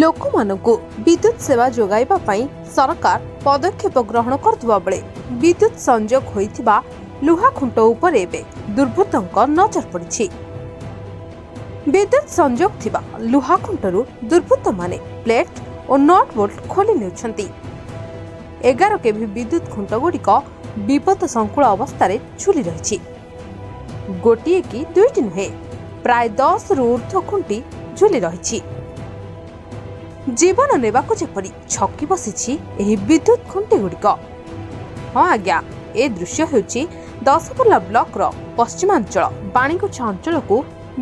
ଲୋକମାନଙ୍କୁ ବିଦ୍ୟୁତ ସେବା ଯୋଗାଇବା ପାଇଁ ସରକାର ପଦକ୍ଷେପ ଗ୍ରହଣ କରୁଥିବା ବେଳେ ବିଦ୍ୟୁତ ସଂଯୋଗ ହୋଇଥିବା ଲୁହା ଖୁଣ୍ଟ ଉପରେ ଏବେ ଦୁର୍ବୃତ୍ତଙ୍କ ନଜର ପଡ଼ିଛି। ବିଦ୍ୟୁତ ସଂଯୋଗ ଥିବା ଲୁହା ଖୁଣ୍ଟରୁ ଦୁର୍ବୃତ୍ତମାନେ ପ୍ଲେଟ୍ ଓ ନଟ୍ ବୋଲ୍ଟ ଖୋଲି ନେଉଛନ୍ତି। 11 କେଭି ବିଦ୍ୟୁତ ଖୁଣ୍ଟଗୁଡ଼ିକ ବିପଦସଂକୁଳ ଅବସ୍ଥାରେ ଝୁଲି ରହିଛି। ଗୋଟିଏ କି ଦୁଇଟି ନୁହେଁ, ପ୍ରାୟ 10ରୁ ଊର୍ଦ୍ଧ୍ୱ ଖୁଣ୍ଟି ଝୁଲି ରହିଛି। ଜୀବନ ନେବାକୁ ଯେପରି ଛକି ବସିଛି ଏହି ବିଦ୍ୟୁତ ଖୁଣ୍ଟିଗୁଡ଼ିକ। ହଁ ଆଜ୍ଞା, ଏ ଦୃଶ୍ୟ ହେଉଛି ଦଶପଲ୍ଲା ବ୍ଲକର ପଶ୍ଚିମାଞ୍ଚଳ ବାଣୀଗୁଚ୍ଛା ଅଞ୍ଚଳକୁ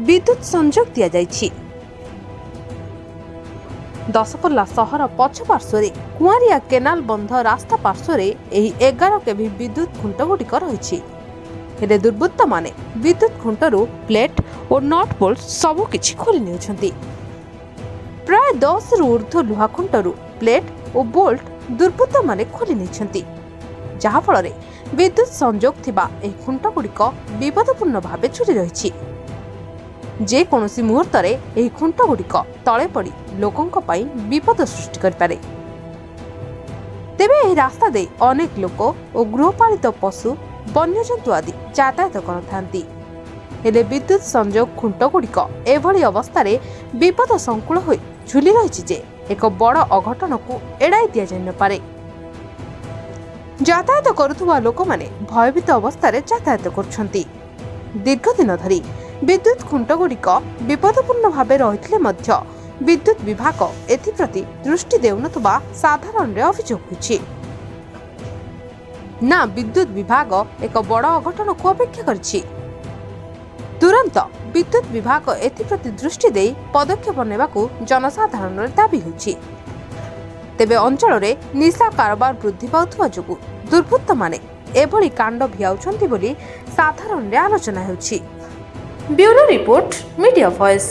ବିଦ୍ୟୁତ ସଂଯୋଗ ଦିଆଯାଇଛି। ଦଶପଲ୍ଲା ସହର ପଛ ପାର୍ଶ୍ୱରେ କୁଆଁରିଆ କେନାଲ ବନ୍ଧ ରାସ୍ତା ପାର୍ଶ୍ୱରେ ଏହି 11 କେଭି ବିଦ୍ୟୁତ ଖୁଣ୍ଟଗୁଡ଼ିକ ରହିଛି। ହେଲେ ଦୁର୍ବୃତ୍ତମାନେ ବିଦ୍ୟୁତ ଖୁଣ୍ଟରୁ ପ୍ଲେଟ୍ ଓ ନଟ୍ ବୋଲ୍ଟ ସବୁକିଛି ଖୋଲି ନେଉଛନ୍ତି। ପ୍ରାୟ 10ରୁ ଊର୍ଦ୍ଧ୍ୱ ଲୁହା ଖୁଣ୍ଟରୁ ପ୍ଲେଟ୍ ଓ ବୋଲ୍ଟ ଦୁର୍ବୃତ୍ତମାନେ ଖୋଲି ନେଇଛନ୍ତି, ଯାହାଫଳରେ ବିଦ୍ୟୁତ ସଂଯୋଗ ଥିବା ଏହି ଖୁଣ୍ଟଗୁଡ଼ିକ ବିପଦପୂର୍ଣ୍ଣ ଭାବେ ଝୁଲି ରହିଛି। ଯେକୌଣସି ମୁହୂର୍ତ୍ତରେ ଏହି ଖୁଣ୍ଟଗୁଡ଼ିକ ତଳେ ପଡ଼ି ଲୋକଙ୍କ ପାଇଁ ବିପଦ ସୃଷ୍ଟି କରିପାରେ। ତେବେ ଏହି ରାସ୍ତା ଦେଇ ଅନେକ ଲୋକ ଓ ଗୃହପାଳିତ ପଶୁ, ବନ୍ୟଜନ୍ତୁ ଆଦି ଯାତାୟାତ କରିଥାନ୍ତି। ହେଲେ ବିଦ୍ୟୁତ ସଂଯୋଗ ଖୁଣ୍ଟଗୁଡ଼ିକ ଏଭଳି ଅବସ୍ଥାରେ ବିପଦ ସଂକୁଳ ହୋଇ ଝୁଲି ରହିଛି ଯେ ଏକ ବଡ଼ ଅଘଟଣକୁ ଏଡ଼ାଇ ଦିଆଯାଇନପାରେ। ଯାତାୟାତ କରୁଥିବା ଲୋକମାନେ ଭୟଭୀତ ଅବସ୍ଥାରେ ଯାତାୟାତ କରୁଛନ୍ତି। ଦୀର୍ଘଦିନ ଧରି ବିଦ୍ୟୁତ ଖୁଣ୍ଟଗୁଡ଼ିକ ବିପଦପୂର୍ଣ୍ଣ ଭାବେ ରହିଥିଲେ ମଧ୍ୟ ବିଦ୍ୟୁତ ବିଭାଗ ଏଥିପ୍ରତି ଦୃଷ୍ଟି ଦେଉନଥିବା ସାଧାରଣରେ ଅଭିଯୋଗ ହୋଇଛି। ନା, ବିଦ୍ୟୁତ ବିଭାଗ ଏକ ବଡ଼ ଅଘଟଣକୁ ଅପେକ୍ଷା କରିଛି। ତୁରନ୍ତ ବିଦ୍ୟୁତ ବିଭାଗ ଏଥିପ୍ରତି ଦୃଷ୍ଟି ଦେଇ ପଦକ୍ଷେପ ନେବାକୁ ଜନସାଧାରଣର ଦାବି ହେଉଛି। ତେବେ ଅଞ୍ଚଳରେ ନିଶା କାରବାର ବୃଦ୍ଧି ପାଉଥିବା ଯୋଗୁଁ ଦୁର୍ବୃତ୍ତମାନେ ଏଭଳି କାଣ୍ଡ ଭିଆଉଛନ୍ତି ବୋଲି ସାଧାରଣରେ ଆଲୋଚନା ହେଉଛି। Bureau report, media voice.